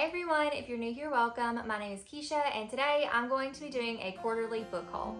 everyone, if you're new here, welcome. My name is Keisha and today I'm going to be doing a quarterly book haul.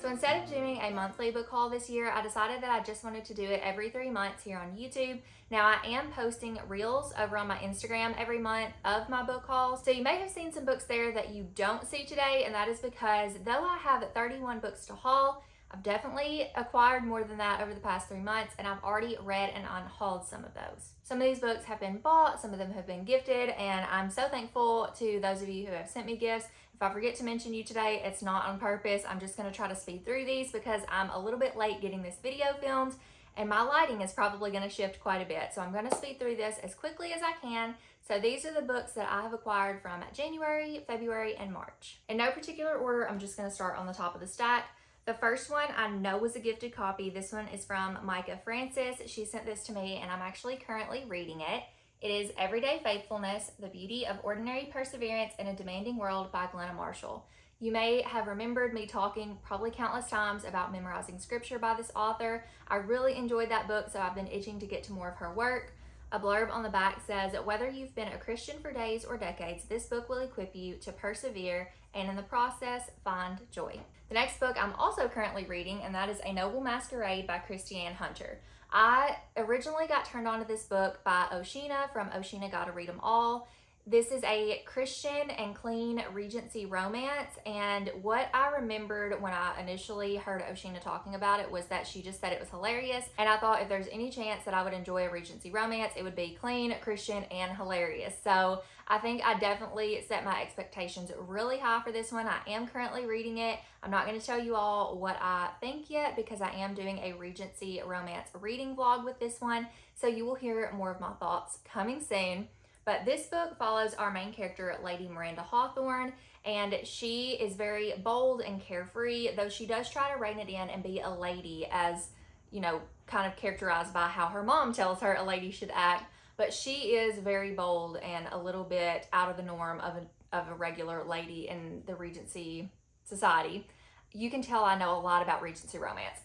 So instead of doing a monthly book haul this year, I decided that I just wanted to do it every 3 months here on YouTube. Now I am posting reels over on my Instagram every month of my book hauls. So you may have seen some books there that you don't see today, and that is because though I have 31 books to haul, I've definitely acquired more than that over the past 3 months, and I've already read and unhauled some of those. Some of these books have been bought, some of them have been gifted, and I'm so thankful to those of you who have sent me gifts. If I forget to mention you today, it's not on purpose. I'm just going to try to speed through these because I'm a little bit late getting this video filmed and my lighting is probably going to shift quite a bit. So I'm going to speed through this as quickly as I can. So these are the books that I have acquired from January, February, and March. In no particular order, I'm just going to start on the top of the stack. The first one I know was a gifted copy. This one is from Micah Francis. She sent this to me and I'm actually currently reading it. It is Everyday Faithfulness, The Beauty of Ordinary Perseverance in a Demanding World by Glenna Marshall. You may have remembered me talking probably countless times about memorizing scripture by this author. I really enjoyed that book, so I've been itching to get to more of her work. A blurb on the back says, whether you've been a Christian for days or decades, this book will equip you to persevere and in the process find joy. The next book I'm also currently reading, and that is A Noble Masquerade by Kristi Ann Hunter. I originally got turned on to this book by Oshina from Oshina Gotta Read 'Em All. This is a Christian and clean Regency romance, and what I remembered when I initially heard Oshina talking about it was that she just said it was hilarious, and I thought if there's any chance that I would enjoy a Regency romance, it would be clean, Christian, and hilarious. So I think I definitely set my expectations really high for this one. I am currently reading it. I'm not going to tell you all what I think yet because I am doing a Regency romance reading vlog with this one, so you will hear more of my thoughts coming soon. But this book follows our main character, Lady Miranda Hawthorne, and she is very bold and carefree, though she does try to rein it in and be a lady, as, you know, kind of characterized by how her mom tells her a lady should act. But she is very bold and a little bit out of the norm of a regular lady in the Regency society. You can tell I know a lot about Regency romance.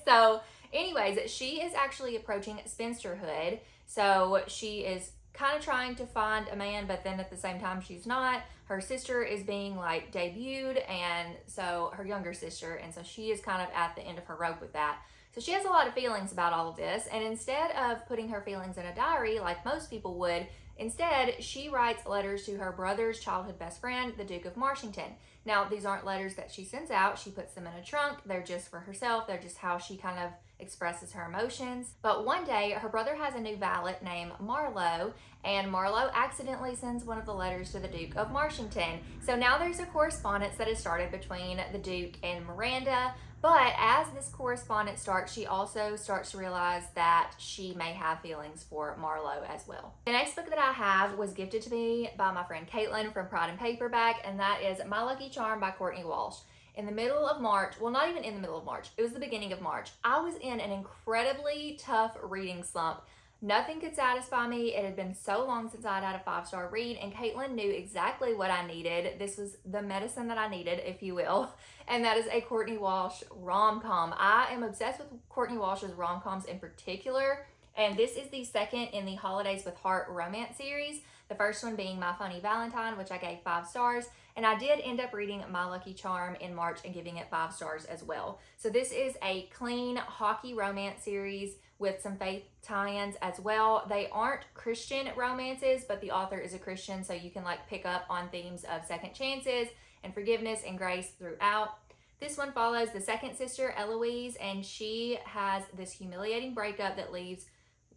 So anyways, she is actually approaching spinsterhood. So she is kind of trying to find a man, but then at the same time she's not. Her sister is being like debuted, and so her younger sister, and so she is kind of at the end of her rope with that. So she has a lot of feelings about all of this, and instead of putting her feelings in a diary like most people would, instead she writes letters to her brother's childhood best friend, the Duke of Marshington. Now these aren't letters that she sends out, she puts them in a trunk. They're just for herself, they're just how she kind of expresses her emotions. But one day her brother has a new valet named Marlowe, and Marlowe accidentally sends one of the letters to the Duke of Marshington. So now there's a correspondence that has started between the Duke and Miranda. But as this correspondence starts, she also starts to realize that she may have feelings for Marlowe as well. The next book that I have was gifted to me by my friend Caitlin from Pride and Paperback, and that is My Lucky Charm by Courtney Walsh. In the middle of March, well, not even in the middle of March, it was the beginning of March, I was in an incredibly tough reading slump. Nothing could satisfy me. It had been so long since I'd had a 5-star read, and Caitlin knew exactly what I needed. This was the medicine that I needed, if you will, and that is a Courtney Walsh rom-com. I am obsessed with Courtney Walsh's rom-coms in particular, and this is the second in the Holidays with Heart romance series. The first one being My Funny Valentine, which I gave 5 stars, and I did end up reading My Lucky Charm in March and giving it 5 stars as well. So this is a clean hockey romance series with some faith tie-ins as well. They aren't Christian romances, but the author is a Christian, so you can like pick up on themes of second chances and forgiveness and grace throughout. This one follows the second sister, Eloise, and she has this humiliating breakup that leads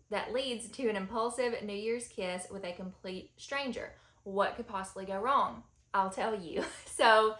to an impulsive New Year's kiss with a complete stranger. What could possibly go wrong? I'll tell you. So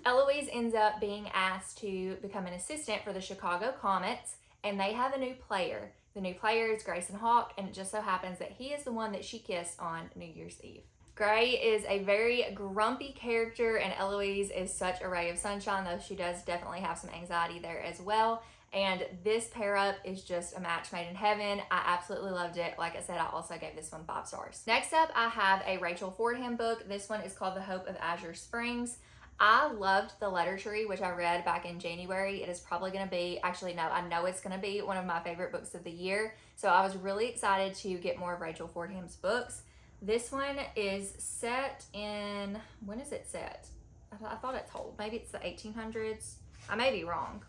Eloise ends up being asked to become an assistant for the Chicago Comets, and they have a new player. The new player is Grayson Hawk, and it just so happens that he is the one that she kissed on New Year's Eve. Gray is a very grumpy character, and Eloise is such a ray of sunshine, though she does definitely have some anxiety there as well. And this pair up is just a match made in heaven. I absolutely loved it. Like I said, I also gave this one 5 stars. Next up, I have a Rachel Fordham book. This one is called The Hope of Azure Springs. I loved The Letter Tree, which I read back in January. It is probably going to be, actually, no, I know it's going to be one of my favorite books of the year. So I was really excited to get more of Rachel Fordham's books. This one is set in, when is it set? I thought it's old. Maybe it's the 1800s. I may be wrong.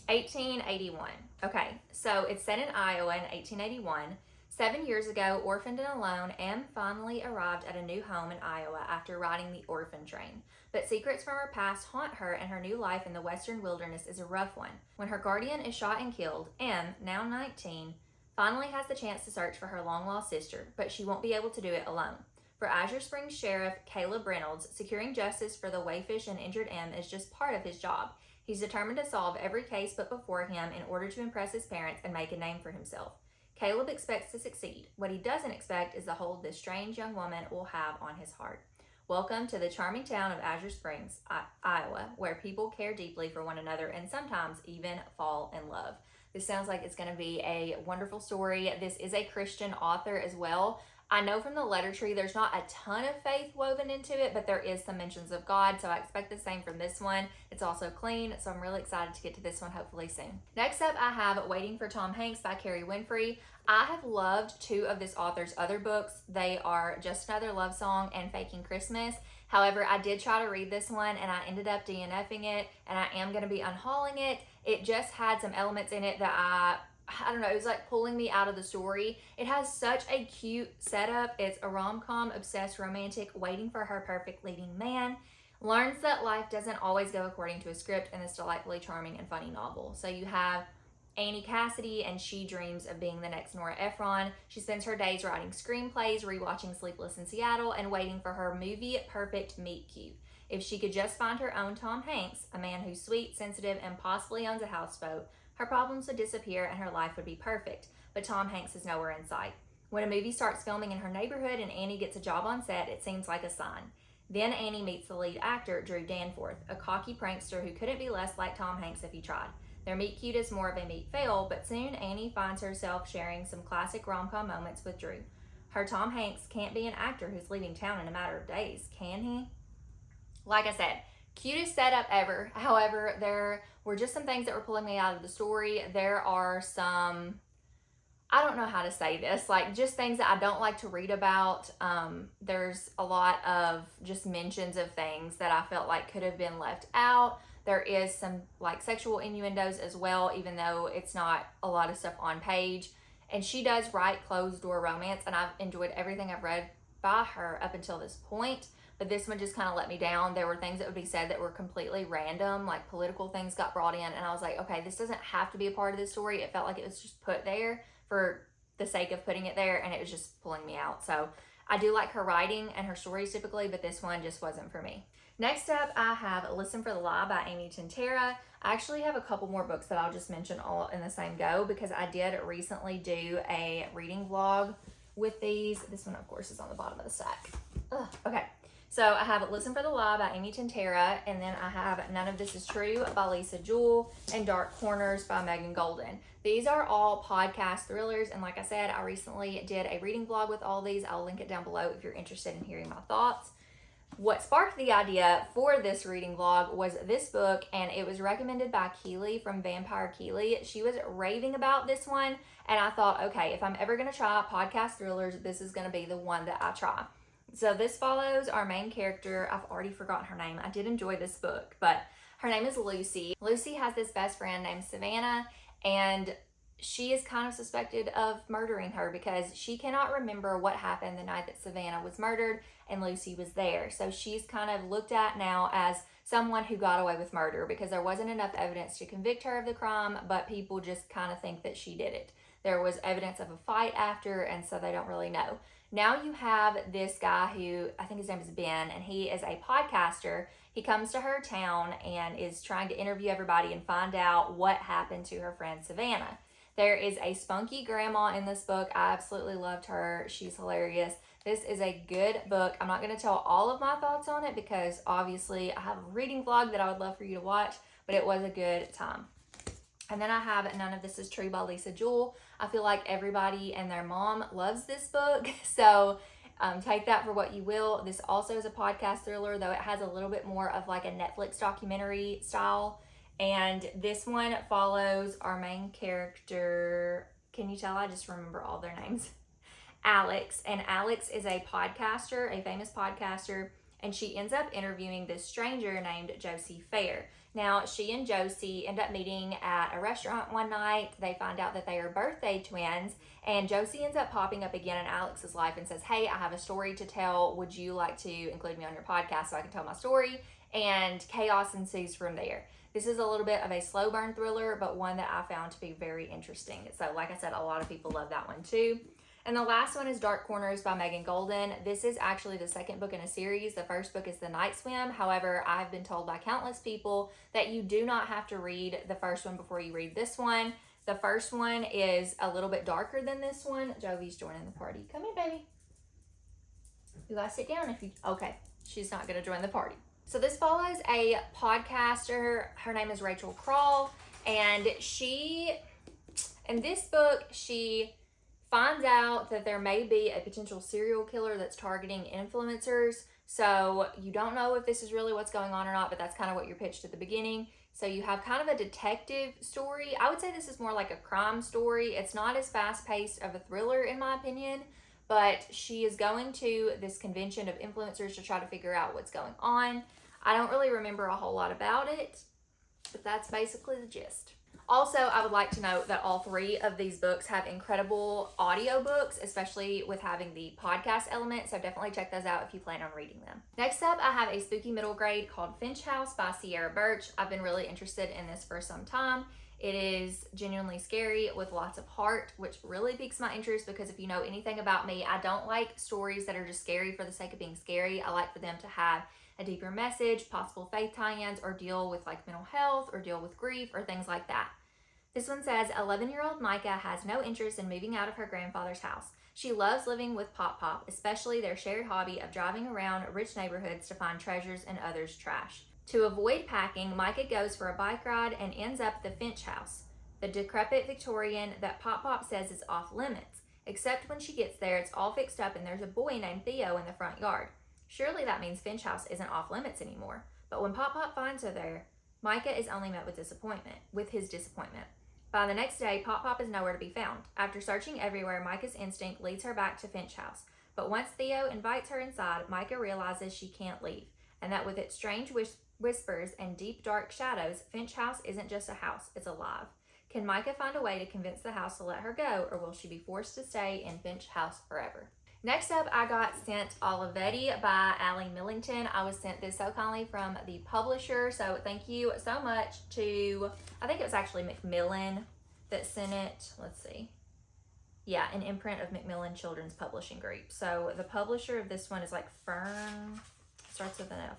1881. Okay, so it's set in Iowa in 1881. 7 years ago, orphaned and alone, Em finally arrived at a new home in Iowa after riding the orphan train. But secrets from her past haunt her, and her new life in the western wilderness is a rough one. When her guardian is shot and killed, Em, now 19, finally has the chance to search for her long-lost sister, but she won't be able to do it alone. For Azure Springs Sheriff Caleb Reynolds, securing justice for the wayfish and injured Em is just part of his job. He's determined to solve every case put before him in order to impress his parents and make a name for himself. Caleb expects to succeed. What he doesn't expect is the hold this strange young woman will have on his heart. Welcome to the charming town of Azure Springs, Iowa, where people care deeply for one another and sometimes even fall in love. This sounds like it's going to be a wonderful story. This is a Christian author as well. I know from The Letter Tree there's not a ton of faith woven into it, but there is some mentions of God, so I expect the same from this one. It's also clean, so I'm really excited to get to this one hopefully soon. Next up, I have Waiting for Tom Hanks by Kerry Winfrey. I have loved two of this author's other books. They are Just Another Love Song and Faking Christmas. However, I did try to read this one and I ended up DNFing it, and I am going to be unhauling it. It just had some elements in it that I don't know, it was like pulling me out of the story. It has such a cute setup. It's a rom-com, obsessed romantic, waiting for her perfect leading man. Learns that life doesn't always go according to a script in this delightfully charming and funny novel. So you have Annie Cassidy, and she dreams of being the next Nora Ephron. She spends her days writing screenplays, rewatching Sleepless in Seattle, and waiting for her movie perfect meet cute. If she could just find her own Tom Hanks, a man who's sweet, sensitive, and possibly owns a houseboat, her problems would disappear and her life would be perfect. But Tom Hanks is nowhere in sight. When a movie starts filming in her neighborhood and Annie gets a job on set, it seems like a sign. Then Annie meets the lead actor, Drew Danforth, a cocky prankster who couldn't be less like Tom Hanks if he tried. Their meet cute is more of a meet fail, but soon Annie finds herself sharing some classic rom-com moments with Drew. Her Tom Hanks can't be an actor who's leaving town in a matter of days, can he? Like I said, cutest setup ever. However, there were just some things that were pulling me out of the story. There are some, I don't know how to say this, like just things that I don't like to read about. There's a lot of just mentions of things that I felt like could have been left out. There is some like sexual innuendos as well, even though it's not a lot of stuff on page. And she does write closed door romance, and I've enjoyed everything I've read by her up until this point. But this one just kind of let me down. There were things that would be said that were completely random, like political things got brought in, and I was like, okay, this doesn't have to be a part of this story. It felt like it was just put there for the sake of putting it there, and it was just pulling me out. So I do like her writing and her stories typically, but this one just wasn't for me. Next up, I have Listen for the Lie by Amy Tintera. I actually have a couple more books that I'll just mention all in the same go because I did recently do a reading vlog with these. This one, of course, is on the bottom of the stack. Ugh, okay. So I have Listen for the Lie by Amy Tintera, and then I have None of This Is True by Lisa Jewell and Dark Corners by Megan Goldin. These are all podcast thrillers, and like I said, I recently did a reading vlog with all these. I'll link it down below if you're interested in hearing my thoughts. What sparked the idea for this reading vlog was this book, and it was recommended by Keely from Vampire Keely. She was raving about this one, and I thought, okay, if I'm ever going to try podcast thrillers, this is going to be the one that I try. So this follows our main character. I've already forgotten her name. I did enjoy this book, but her name is Lucy. Lucy has this best friend named Savannah, and she is kind of suspected of murdering her because she cannot remember what happened the night that Savannah was murdered and Lucy was there. So she's kind of looked at now as someone who got away with murder because there wasn't enough evidence to convict her of the crime, but people just kind of think that she did it. There was evidence of a fight after, and so they don't really know. Now you have this guy who, I think his name is Ben, and he is a podcaster. He comes to her town and is trying to interview everybody and find out what happened to her friend Savannah. There is a spunky grandma in this book. I absolutely loved her. She's hilarious. This is a good book. I'm not going to tell all of my thoughts on it because obviously I have a reading vlog that I would love for you to watch, but it was a good time. And then I have None of This Is True by Lisa Jewell. I feel like everybody and their mom loves this book. So Take that for what you will. This also is a podcast thriller, though it has a little bit more of like a Netflix documentary style. And this one follows our main character. Can you tell I just remember all their names? Alex. And Alex is a podcaster, a famous podcaster. And she ends up interviewing this stranger named Josie Fair. Now, she and Josie end up meeting at a restaurant one night. They find out that they are birthday twins. And Josie ends up popping up again in Alex's life and says, hey, I have a story to tell. Would you like to include me on your podcast so I can tell my story? And chaos ensues from there. This is a little bit of a slow burn thriller, but one that I found to be very interesting. So like I said, a lot of people love that one too. And the last one is Dark Corners by Megan Goldin. This is actually the second book in a series. The first book is The Night Swim. However, I've been told by countless people that you do not have to read the first one before you read this one. The first one is a little bit darker than this one. Jovi's joining the party. Come here, baby. You guys sit down if you... Okay, she's not going to join the party. So this follows a podcaster. Her name is Rachel Crawl. And in this book, she finds out that there may be a potential serial killer that's targeting influencers. So you don't know if this is really what's going on or not, but that's kind of what you're pitched at the beginning. So you have kind of a detective story. I would say this is more like a crime story. It's not as fast-paced of a thriller in my opinion, but she is going to this convention of influencers to try to figure out what's going on. I don't really remember a whole lot about it, but that's basically the gist. Also, I would like to note that all three of these books have incredible audiobooks, especially with having the podcast element, so definitely check those out if you plan on reading them. Next up, I have a spooky middle grade called Finch House by Ciera Burch. I've been really interested in this for some time. It is genuinely scary with lots of heart, which really piques my interest because if you know anything about me, I don't like stories that are just scary for the sake of being scary. I like for them to have a deeper message, possible faith tie-ins, or deal with like mental health or deal with grief or things like that. This one says, 11-year-old Micah has no interest in moving out of her grandfather's house. She loves living with Pop Pop, especially their shared hobby of driving around rich neighborhoods to find treasures in others' trash. To avoid packing, Micah goes for a bike ride and ends up at the Finch house, the decrepit Victorian that Pop Pop says is off limits. Except when she gets there, it's all fixed up and there's a boy named Theo in the front yard. Surely that means Finch house isn't off limits anymore. But when Pop Pop finds her there, Micah is only met with his disappointment. By the next day, Pop Pop is nowhere to be found. After searching everywhere, Micah's instinct leads her back to Finch house. But once Theo invites her inside, Micah realizes she can't leave, and that with its strange whispers and deep dark shadows, Finch house isn't just a house, it's alive. Can Micah find a way to convince the house to let her go, or will she be forced to stay in Finch house forever? Next up, I got sent Olivetti by Allie Millington. I was sent this so kindly from the publisher, so thank you so much to, I think it was actually Macmillan that sent it. Let's see. Yeah, an imprint of Macmillan Children's Publishing Group. So the publisher of this one is like Fern, starts with an F.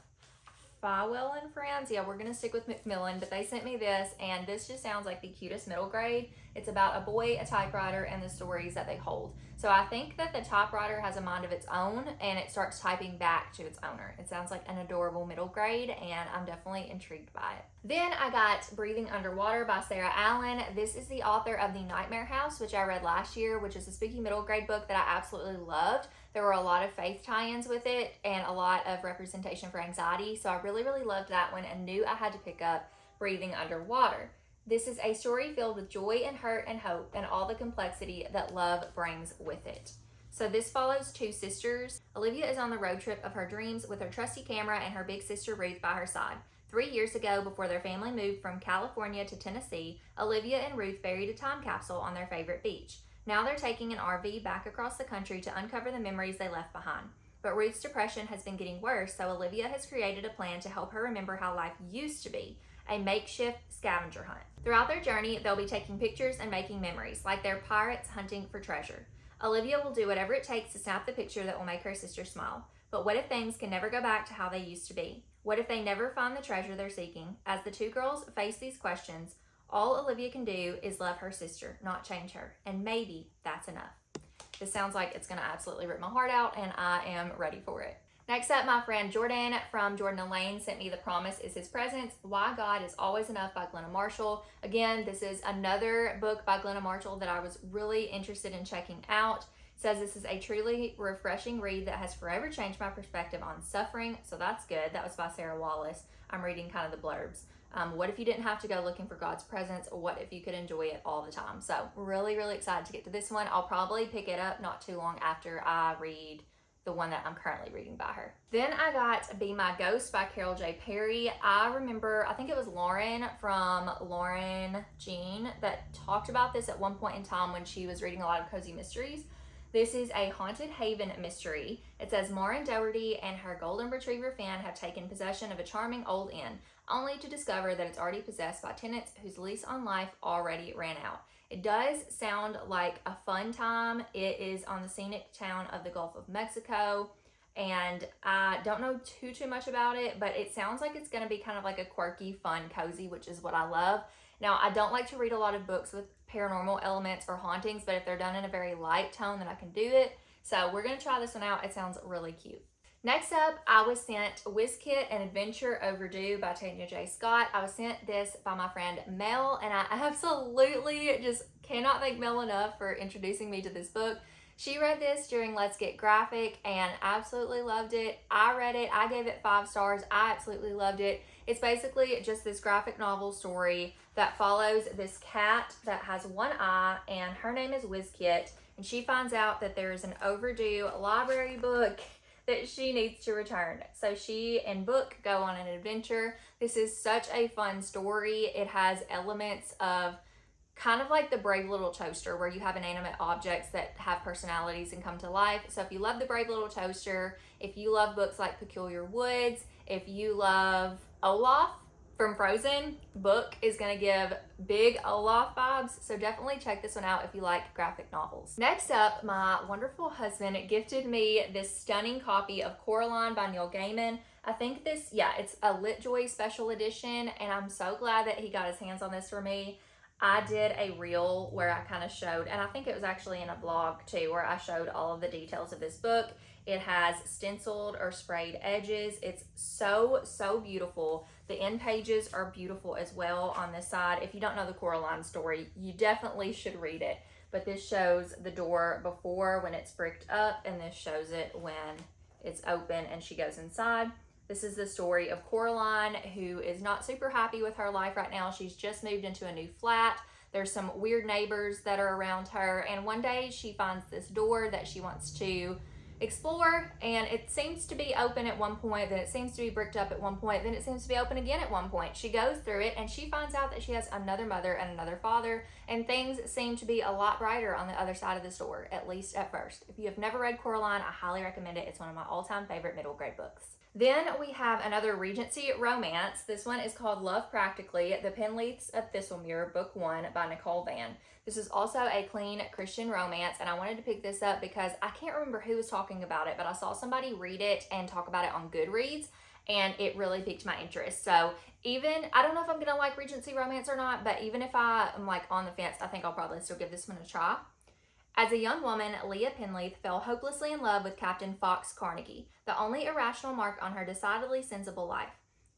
Fywell and Friends. Yeah, we're going to stick with Macmillan, but they sent me this, and this just sounds like the cutest middle grade. It's about a boy, a typewriter, and the stories that they hold. So I think that the typewriter has a mind of its own, and it starts typing back to its owner. It sounds like an adorable middle grade, and I'm definitely intrigued by it. Then I got Breathing Underwater by Sarah Allen. This is the author of The Nightmare House, which I read last year, which is a spooky middle grade book that I absolutely loved. There were a lot of faith tie-ins with it and a lot of representation for anxiety, so I really, really loved that one and knew I had to pick up Breathing Underwater. This is a story filled with joy and hurt and hope and all the complexity that love brings with it. So this follows two sisters. Olivia is on the road trip of her dreams with her trusty camera and her big sister Ruth by her side. 3 years ago, before their family moved from California to Tennessee, Olivia and Ruth buried a time capsule on their favorite beach. Now they're taking an RV back across the country to uncover the memories they left behind. But Ruth's depression has been getting worse, so Olivia has created a plan to help her remember how life used to be, a makeshift scavenger hunt. Throughout their journey, they'll be taking pictures and making memories, like they're pirates hunting for treasure. Olivia will do whatever it takes to snap the picture that will make her sister smile. But what if things can never go back to how they used to be? What if they never find the treasure they're seeking? As the two girls face these questions, all Olivia can do is love her sister, not change her. And maybe that's enough. This sounds like it's going to absolutely rip my heart out, and I am ready for it. Next up, my friend Jordan from Jordan and Lane sent me The Promise is His Presence, Why God is Always Enough by Glenna Marshall. Again, this is another book by Glenna Marshall that I was really interested in checking out. says this is a truly refreshing read that has forever changed my perspective on suffering, so that's good. That was by Sarah Wallace. I'm reading kind of the blurbs. What if you didn't have to go looking for God's presence? What if you could enjoy it all the time? So really, really excited to get to this one. I'll probably pick it up not too long after I read the one that I'm currently reading by her. Then I got Be My Ghost by Carol J. Perry. I remember, I think it was Lauren from Lauren Jean that talked about this at one point in time when she was reading a lot of cozy mysteries. This is a haunted haven mystery. It says Maureen Doherty and her golden retriever Finn have taken possession of a charming old inn, only to discover that it's already possessed by tenants whose lease on life already ran out. It does sound like a fun time. It is on the scenic town of the Gulf of Mexico, and I don't know too much about it, but it sounds like it's going to be kind of like a quirky, fun, cozy, which is what I love. Now, I don't like to read a lot of books with paranormal elements or hauntings, but if they're done in a very light tone, then I can do it. So we're going to try this one out. It sounds really cute. Next up, I was sent Wizkit, An Adventure Overdue by Tanya J. Scott. I was sent this by my friend Mel, and I absolutely just cannot thank Mel enough for introducing me to this book. She read this during Let's Get Graphic and absolutely loved it. I read it. I gave it 5 stars. I absolutely loved it. It's basically just this graphic novel story that follows this cat that has one eye, and her name is Wizkit, and she finds out that there is an overdue library book that she needs to return. So she and Book go on an adventure. This is such a fun story. It has elements of kind of like the Brave Little Toaster, where you have inanimate objects that have personalities and come to life. So if you love the Brave Little Toaster, if you love books like Peculiar Woods, if you love Olaf from Frozen, Book is going to give big Olaf vibes. So definitely check this one out if you like graphic novels. Next up, my wonderful husband gifted me this stunning copy of Coraline by Neil Gaiman. I think this, yeah, it's a Litjoy special edition, and I'm so glad that he got his hands on this for me. I did a reel where I kind of showed, and I think it was actually in a vlog too, where I showed all of the details of this book. It has stenciled or sprayed edges. It's so beautiful. The end pages are beautiful as well on this side. If you don't know the Coraline story, you definitely should read it. But this shows the door before when it's bricked up, and this shows it when it's open and she goes inside. This is the story of Coraline, who is not super happy with her life right now. She's just moved into a new flat. There's some weird neighbors that are around her, and one day she finds this door that she wants to explore, and it seems to be open at one point, then it seems to be bricked up at one point, then it seems to be open again at one point. She goes through it, and she finds out that she has another mother and another father, and things seem to be a lot brighter on the other side of this door, at least at first. If you have never read Coraline, I highly recommend it. It's one of my all-time favorite middle grade books. Then we have another Regency romance. This one is called Love Practically, The Penleaths of Thistlemere, Book 1 by Nichole Van. This is also a clean Christian romance, and I wanted to pick this up because I can't remember who was talking about it, but I saw somebody read it and talk about it on Goodreads, and it really piqued my interest. So even, I don't know if I'm going to like Regency romance or not, but even if I am like on the fence, I think I'll probably still give this one a try. As a young woman, Leah Penleath fell hopelessly in love with Captain Fox Carnegie, the only irrational mark on her decidedly sensible life.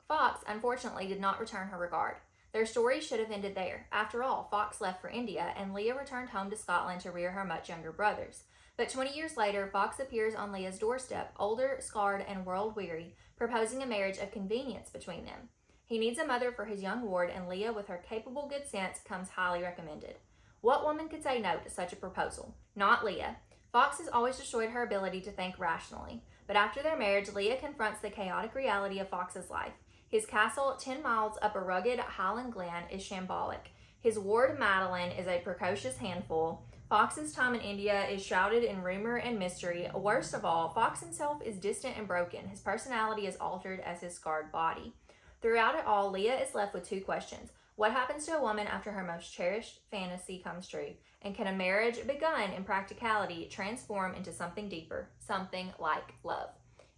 Fox, unfortunately, did not return her regard. Their story should have ended there. After all, Fox left for India, and Leah returned home to Scotland to rear her much younger brothers. But 20 years later, Fox appears on Leah's doorstep, older, scarred, and world-weary, proposing a marriage of convenience between them. He needs a mother for his young ward, and Leah, with her capable good sense, comes highly recommended. What woman could say no to such a proposal? Not Leah. Fox has always destroyed her ability to think rationally. But after their marriage, Leah confronts the chaotic reality of Fox's life. His castle, 10 miles up a rugged Highland glen, is shambolic. His ward, Madeline, is a precocious handful. Fox's time in India is shrouded in rumor and mystery. Worst of all, Fox himself is distant and broken. His personality is altered as his scarred body. Throughout it all, Leah is left with 2 questions. What happens to a woman after her most cherished fantasy comes true? And can a marriage begun in practicality transform into something deeper, something like love?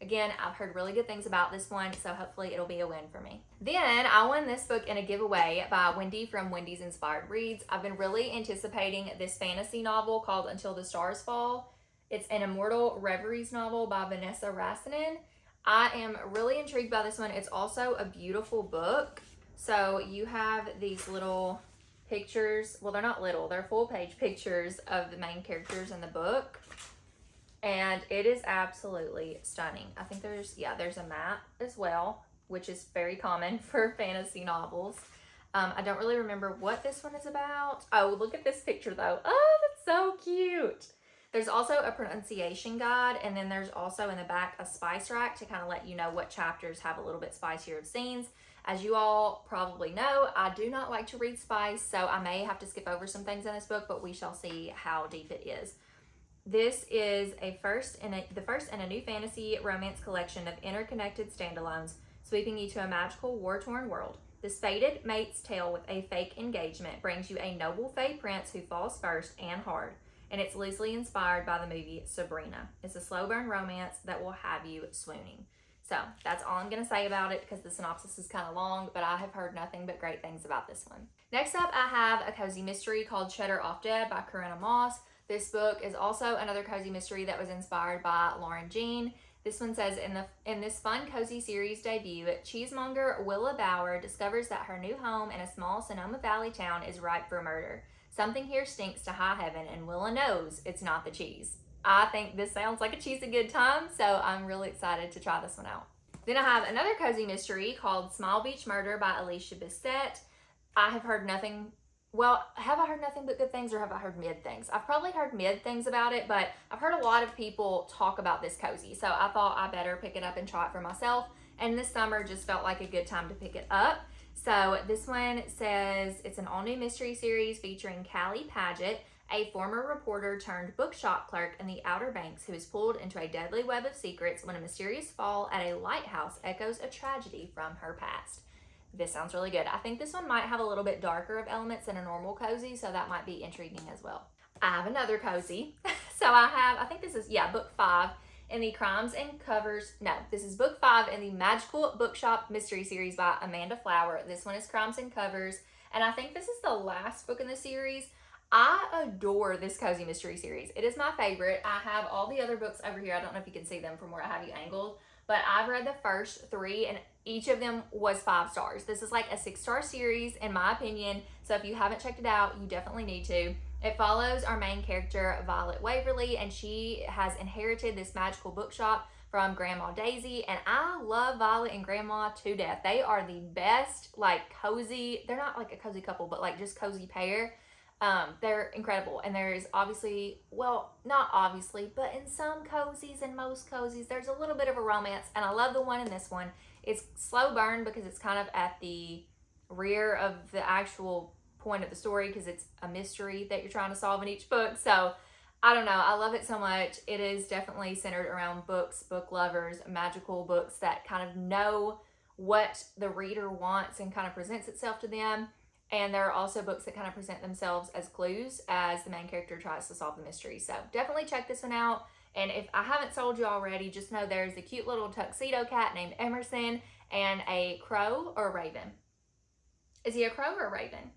Again, I've heard really good things about this one, so hopefully it'll be a win for me. Then I won this book in a giveaway by Wendy from Wendy's Inspired Reads. I've been really anticipating this fantasy novel called Until the Stars Fall. It's an Immortal Reveries novel by Vanessa Rassanen. I am really intrigued by this one. It's also a beautiful book. So you have these little pictures. Well, they're not little. They're full-page pictures of the main characters in the book. and it is absolutely stunning. I think there's a map as well, which is very common for fantasy novels. I don't really remember what this one is about. Oh, look at this picture though. Oh, that's so cute. There's also a pronunciation guide, and then there's also in the back a spice rack to kind of let you know what chapters have a little bit spicier of scenes. As you all probably know, I do not like to read spice, so I may have to skip over some things in this book, but we shall see how deep it is. This is the first in a new fantasy romance collection of interconnected standalones, sweeping you to a magical, war-torn world. This fated mate's tale with a fake engagement brings you a noble fae prince who falls first and hard, and it's loosely inspired by the movie Sabrina. It's a slow burn romance that will have you swooning. So that's all I'm going to say about it because the synopsis is kind of long, but I have heard nothing but great things about this one. Next up, I have a cozy mystery called Cheddar Off Dead by Korina Moss. This book is also another cozy mystery that was inspired by Lauren Jean. This one says, in this fun, cozy series debut, cheesemonger Willa Bauer discovers that her new home in a small Sonoma Valley town is ripe for murder. Something here stinks to high heaven, and Willa knows it's not the cheese. I think this sounds like a cheesy good time, so I'm really excited to try this one out. Then I have another cozy mystery called Small Beach Murder by Alicia Bessette. I have heard nothing. Well, have I heard nothing but good things, or have I heard mid things? I've probably heard mid things about it, but I've heard a lot of people talk about this cozy, so I thought I better pick it up and try it for myself, and this summer just felt like a good time to pick it up. So this one says it's an all-new mystery series featuring Callie Paget, a former reporter turned bookshop clerk in the Outer Banks who is pulled into a deadly web of secrets when a mysterious fall at a lighthouse echoes a tragedy from her past. This sounds really good. I think this one might have a little bit darker of elements than a normal cozy, so that might be intriguing as well. I have another cozy. So I think this is, book 5 in the this is book 5 in the Magical Bookshop Mystery Series by Amanda Flower. This one is Crimes and Covers, and I think this is the last book in the series. I adore this cozy mystery series. It is my favorite. I have all the other books over here. I don't know if you can see them from where I have you angled, but I've read the first 3 and each of them was 5 stars. This is like a 6-star series in my opinion. So if you haven't checked it out, you definitely need to. It follows our main character, Violet Waverly, and she has inherited this magical bookshop from Grandma Daisy. And I love Violet and Grandma to death. They are the best, like cozy, they're not like a cozy couple, but like just cozy pair. They're incredible, and there is obviously, well, not obviously, but in some cozies and most cozies, there's a little bit of a romance, and I love the one in this one. It's slow burn because it's kind of at the rear of the actual point of the story because it's a mystery that you're trying to solve in each book. So I don't know, I love it so much. It is definitely centered around books, book lovers, magical books that kind of know what the reader wants and kind of presents itself to them. And there are also books that kind of present themselves as clues as the main character tries to solve the mystery. So definitely check this one out. And if I haven't told you already, just know there's a cute little tuxedo cat named Emerson and a crow or a raven. Is he a crow or a raven?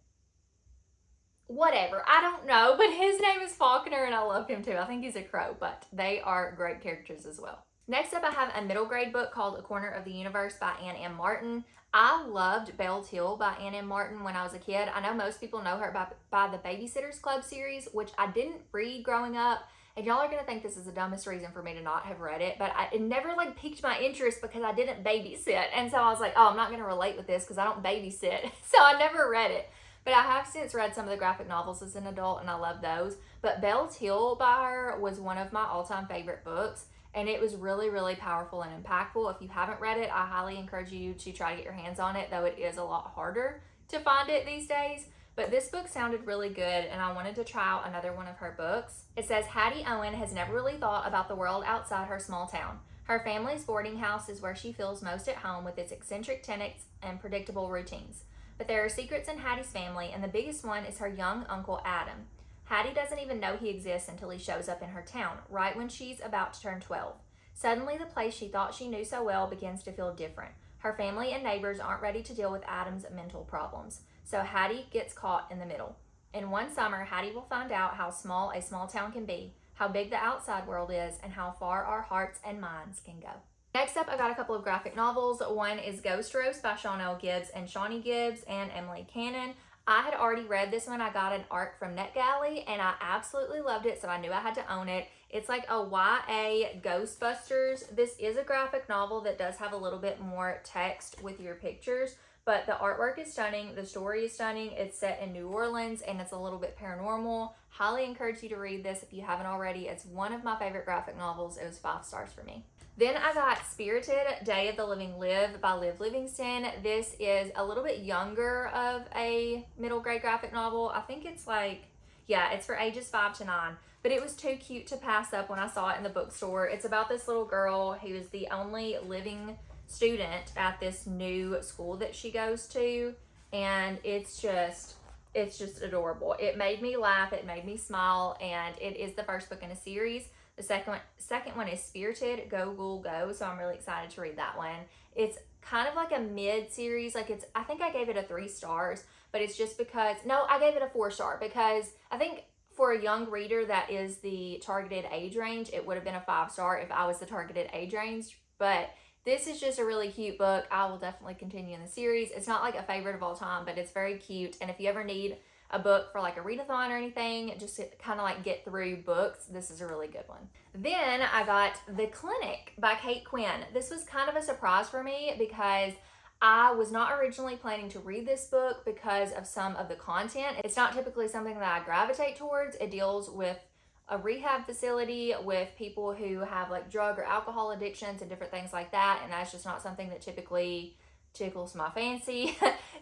Whatever, I don't know, but his name is Faulkner and I love him too. I think he's a crow, but they are great characters as well. Next up, I have a middle grade book called A Corner of the Universe by Ann M. Martin. I loved Belle Till by Ann M. Martin when I was a kid. I know most people know her by the Babysitters Club series, which I didn't read growing up. And y'all are going to think this is the dumbest reason for me to not have read it, but it never like piqued my interest because I didn't babysit. And so I was like, oh, I'm not going to relate with this because I don't babysit. So I never read it. But I have since read some of the graphic novels as an adult and I love those. But Belle Till by her was one of my all-time favorite books. And it was really, really powerful and impactful. If you haven't read it, I highly encourage you to try to get your hands on it, though it is a lot harder to find it these days. But this book sounded really good, and I wanted to try out another one of her books. It says, Hattie Owen has never really thought about the world outside her small town. Her family's boarding house is where she feels most at home with its eccentric tenants and predictable routines. But there are secrets in Hattie's family, and the biggest one is her young uncle Adam. Hattie doesn't even know he exists until he shows up in her town, right when she's about to turn 12. Suddenly, the place she thought she knew so well begins to feel different. Her family and neighbors aren't ready to deal with Adam's mental problems, so Hattie gets caught in the middle. In one summer, Hattie will find out how small a small town can be, how big the outside world is, and how far our hearts and minds can go. Next up, I got a couple of graphic novels. One is Ghost Roast by Sean L. Gibbs and Shawnee Gibbs and Emily Cannon. I had already read this one. I got an ARC from NetGalley and I absolutely loved it, so I knew I had to own it. It's like a YA Ghostbusters. This is a graphic novel that does have a little bit more text with your pictures, but the artwork is stunning. The story is stunning. It's set in New Orleans and it's a little bit paranormal. Highly encourage you to read this if you haven't already. It's one of my favorite graphic novels. It was 5 stars for me. Then I got Spirited, Day of the Living Liv by Liv Livingston. This is a little bit younger of a middle grade graphic novel. I think it's like, yeah, it's for ages 5 to 9. But it was too cute to pass up when I saw it in the bookstore. It's about this little girl who is the only living student at this new school that she goes to. And it's just adorable. It made me laugh. It made me smile. And it is the first book in a series. The second one is Spirited, Go Ghoul Go, so I'm really excited to read that one. It's kind of like a mid-series, like I think I gave it a 3 stars, but it's just because, no, I gave it a 4 star because I think for a young reader that is the targeted age range, it would have been a 5 star if I was the targeted age range, but this is just a really cute book. I will definitely continue in the series. It's not like a favorite of all time, but it's very cute, and if you ever need a book for like a readathon or anything, just to kind of like get through books, this is a really good one. Then I got The Clinic by Kate Quinn. This was kind of a surprise for me because I was not originally planning to read this book because of some of the content. It's not typically something that I gravitate towards. It deals with a rehab facility with people who have like drug or alcohol addictions and different things like that, and that's just not something that typically tickles my fancy.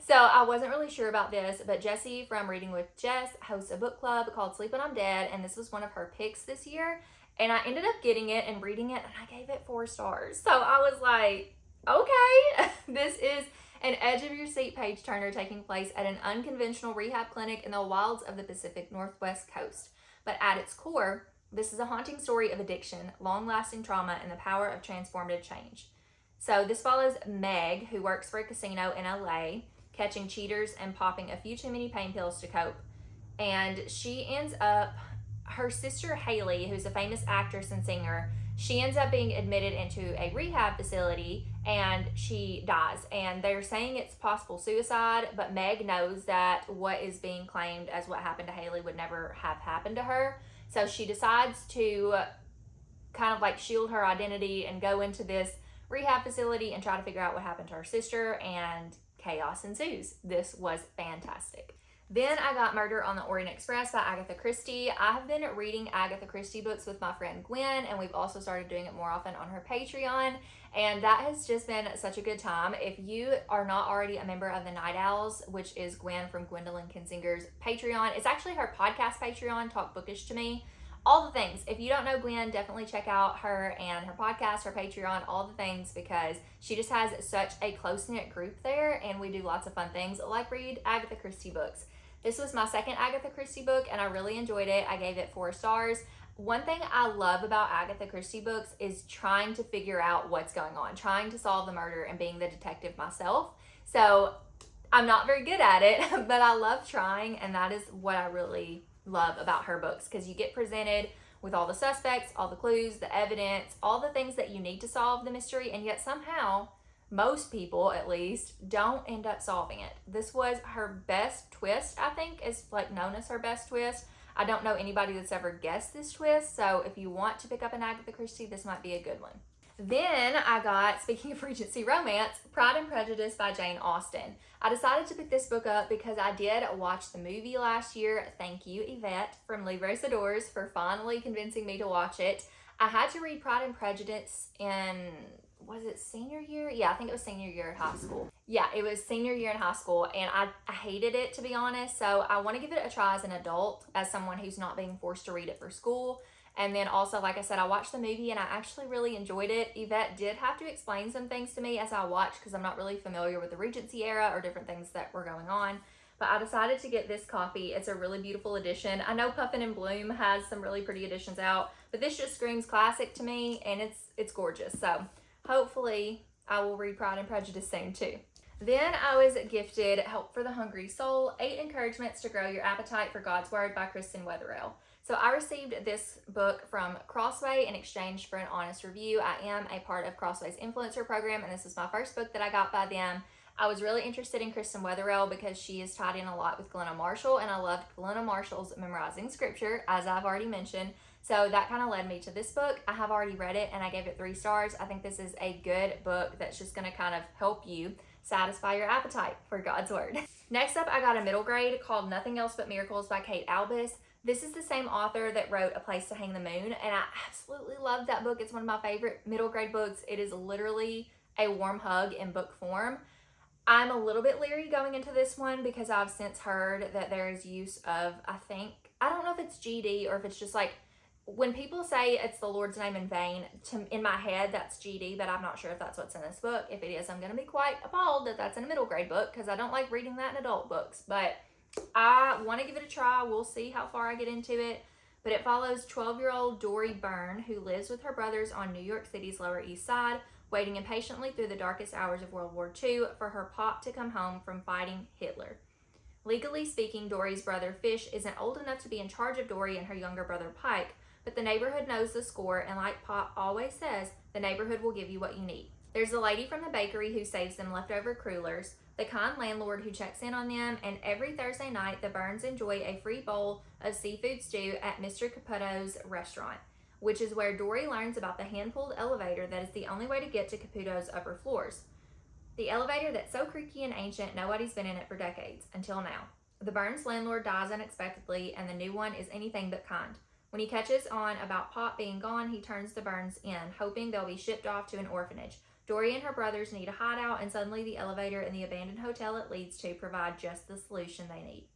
So I wasn't really sure about this, but Jessie from Reading with Jess hosts a book club called Sleep When I'm Dead, and this was one of her picks this year, and I ended up getting it and reading it, and I gave it 4 stars. So I was like, okay. This is an edge of your seat page turner taking place at an unconventional rehab clinic in the wilds of the Pacific Northwest coast. But at its core, this is a haunting story of addiction, long-lasting trauma, and the power of transformative change. So this follows Meg, who works for a casino in LA, catching cheaters and popping a few too many pain pills to cope. And she ends up, her sister Haley, who's a famous actress and singer, she ends up being admitted into a rehab facility and she dies. And they're saying it's possible suicide, but Meg knows that what is being claimed as what happened to Haley would never have happened to her. So she decides to kind of like shield her identity and go into this rehab facility and try to figure out what happened to her sister, and chaos ensues. This was fantastic. Then I got Murder on the Orient Express by Agatha Christie. I have been reading Agatha Christie books with my friend Gwen, and we've also started doing it more often on her Patreon, and that has just been such a good time. If you are not already a member of the Night Owls, which is Gwen from Gwendolyn Kinsinger's Patreon, it's actually her podcast Patreon, Talk Bookish to Me. All the things. If you don't know Gwen, definitely check out her and her podcast, her Patreon, all the things, because she just has such a close-knit group there, and we do lots of fun things like read Agatha Christie books. This was my second Agatha Christie book, and I really enjoyed it. I gave it 4 stars. One thing I love about Agatha Christie books is trying to figure out what's going on, trying to solve the murder and being the detective myself. So I'm not very good at it, but I love trying, and that is what I really love about her books, because you get presented with all the suspects, all the clues, the evidence, all the things that you need to solve the mystery, and yet somehow most people at least don't end up solving it. This was her best twist, I think, is like known as her best twist. I don't know anybody that's ever guessed this twist, so if you want to pick up an Agatha Christie, this might be a good one. Then I got, speaking of Regency romance, Pride and Prejudice by Jane Austen. I decided to pick this book up because I did watch the movie last year. Thank you, Yvette from Leave Rosa Doors, for finally convincing me to watch it. I had to read Pride and Prejudice in, was it senior year? Yeah, I think it was senior year in high school. Yeah, it was senior year in high school, and I hated it, to be honest. So I want to give it a try as an adult, as someone who's not being forced to read it for school. And then also, like I said, I watched the movie and I actually really enjoyed it. Yvette did have to explain some things to me as I watched, because I'm not really familiar with the Regency era or different things that were going on. But I decided to get this copy. It's a really beautiful edition. I know Puffin and Bloom has some really pretty editions out, but this just screams classic to me, and it's gorgeous. So hopefully I will read Pride and Prejudice soon too. Then I was gifted Help for the Hungry Soul, 8 Encouragements to Grow Your Appetite for God's Word by Kristen Wetherell. So I received this book from Crossway in exchange for an honest review. I am a part of Crossway's influencer program, and this is my first book that I got by them. I was really interested in Kristen Wetherell because she is tied in a lot with Glenna Marshall, and I loved Glenna Marshall's memorizing scripture, as I've already mentioned. So that kind of led me to this book. I have already read it and I gave it 3 stars. I think this is a good book that's just going to kind of help you satisfy your appetite for God's Word. Next up, I got a middle grade called Nothing Else But Miracles by Kate Albus. This is the same author that wrote A Place to Hang the Moon, and I absolutely love that book. It's one of my favorite middle grade books. It is literally a warm hug in book form. I'm a little bit leery going into this one because I've since heard that there is use of, I don't know if it's GD or if it's just like, when people say it's the Lord's name in vain, in my head, that's GD, but I'm not sure if that's what's in this book. If it is, I'm going to be quite appalled that that's in a middle grade book because I don't like reading that in adult books. But I want to give it a try. We'll see how far I get into it. But it follows 12-year-old Dory Byrne, who lives with her brothers on New York City's Lower East Side, waiting impatiently through the darkest hours of World War II for her pop to come home from fighting Hitler. Legally speaking, Dory's brother Fish isn't old enough to be in charge of Dory and her younger brother Pike, but the neighborhood knows the score, and like Pop always says, the neighborhood will give you what you need. There's a lady from the bakery who saves them leftover crullers, the kind landlord who checks in on them, and every Thursday night the Byrnes enjoy a free bowl of seafood stew at Mr. Caputo's restaurant, which is where Dory learns about the hand-pulled elevator that is the only way to get to Caputo's upper floors. The elevator that's so creaky and ancient nobody's been in it for decades, until now. The Byrnes landlord dies unexpectedly, and the new one is anything but kind. When he catches on about Pop being gone, he turns the Byrnes in, hoping they'll be shipped off to an orphanage. Dory and her brothers need a hideout, and suddenly the elevator in the abandoned hotel it leads to provide just the solution they need.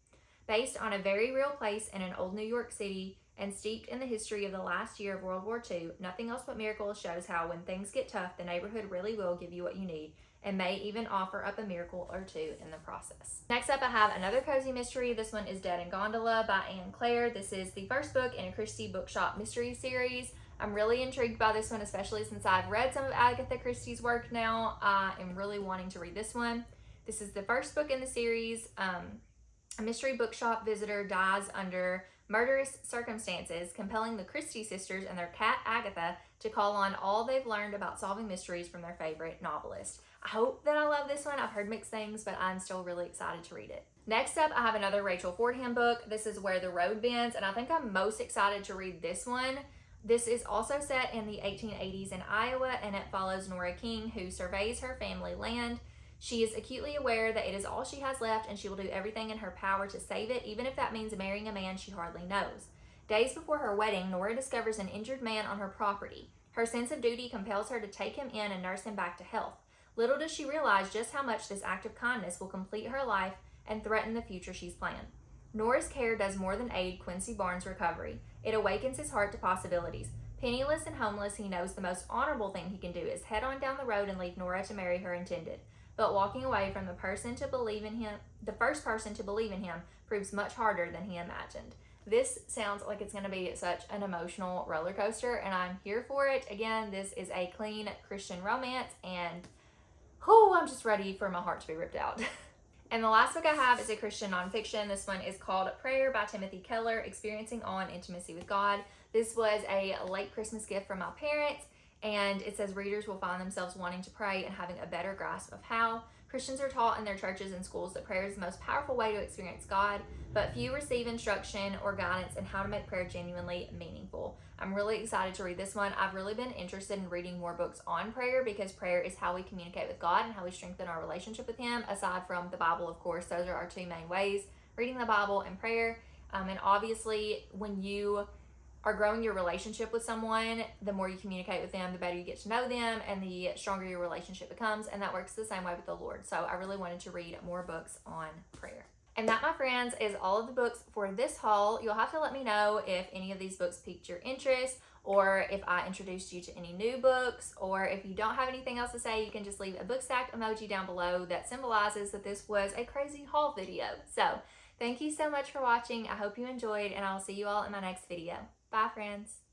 Based on a very real place in an old New York City and steeped in the history of the last year of World War II, Nothing Else But Miracles shows how when things get tough, the neighborhood really will give you what you need, and may even offer up a miracle or two in the process. Next up, I have another cozy mystery. This one is Dead in Gondola by Anne Claire. This is the first book in a Kristi Bookshop mystery series. I'm really intrigued by this one, especially since I've read some of Agatha Christie's work now. I am really wanting to read this one. This is the first book in the series. A mystery bookshop visitor dies under murderous circumstances, compelling the Christie sisters and their cat Agatha to call on all they've learned about solving mysteries from their favorite novelist. I hope that I love this one. I've heard mixed things, but I'm still really excited to read it. Next up, I have another Rachel Fordham book. This is Where the Road Bends, and I think I'm most excited to read this one. This is also set in the 1880s in Iowa, and it follows Nora King, who surveys her family land. She is acutely aware that it is all she has left, and she will do everything in her power to save it, even if that means marrying a man she hardly knows. Days before her wedding, Nora discovers an injured man on her property. Her sense of duty compels her to take him in and nurse him back to health. Little does she realize just how much this act of kindness will complete her life and threaten the future she's planned. Nora's care does more than aid Quincy Barnes' recovery. It awakens his heart to possibilities. Penniless and homeless, he knows the most honorable thing he can do is head on down the road and leave Nora to marry her intended. But walking away from the first person to believe in him proves much harder than he imagined. This sounds like it's going to be such an emotional roller coaster, and I'm here for it. Again, this is a clean Christian romance, and I'm just ready for my heart to be ripped out. And the last book I have is a Christian nonfiction. This one is called Prayer by Timothy Keller, Experiencing On Intimacy with God. This was a late Christmas gift from my parents, and it says readers will find themselves wanting to pray and having a better grasp of how. Christians are taught in their churches and schools that prayer is the most powerful way to experience God, but few receive instruction or guidance in how to make prayer genuinely meaningful. I'm really excited to read this one. I've really been interested in reading more books on prayer because prayer is how we communicate with God and how we strengthen our relationship with Him, aside from the Bible, of course. Those are our two main ways, reading the Bible and prayer. And obviously, when you are growing your relationship with someone, the more you communicate with them, the better you get to know them, and the stronger your relationship becomes, and that works the same way with the Lord. So I really wanted to read more books on prayer. And that, my friends, is all of the books for this haul. You'll have to let me know if any of these books piqued your interest, or if I introduced you to any new books, or if you don't have anything else to say, you can just leave a book stack emoji down below that symbolizes that this was a crazy haul video. So thank you so much for watching. I hope you enjoyed, and I'll see you all in my next video. Bye, friends.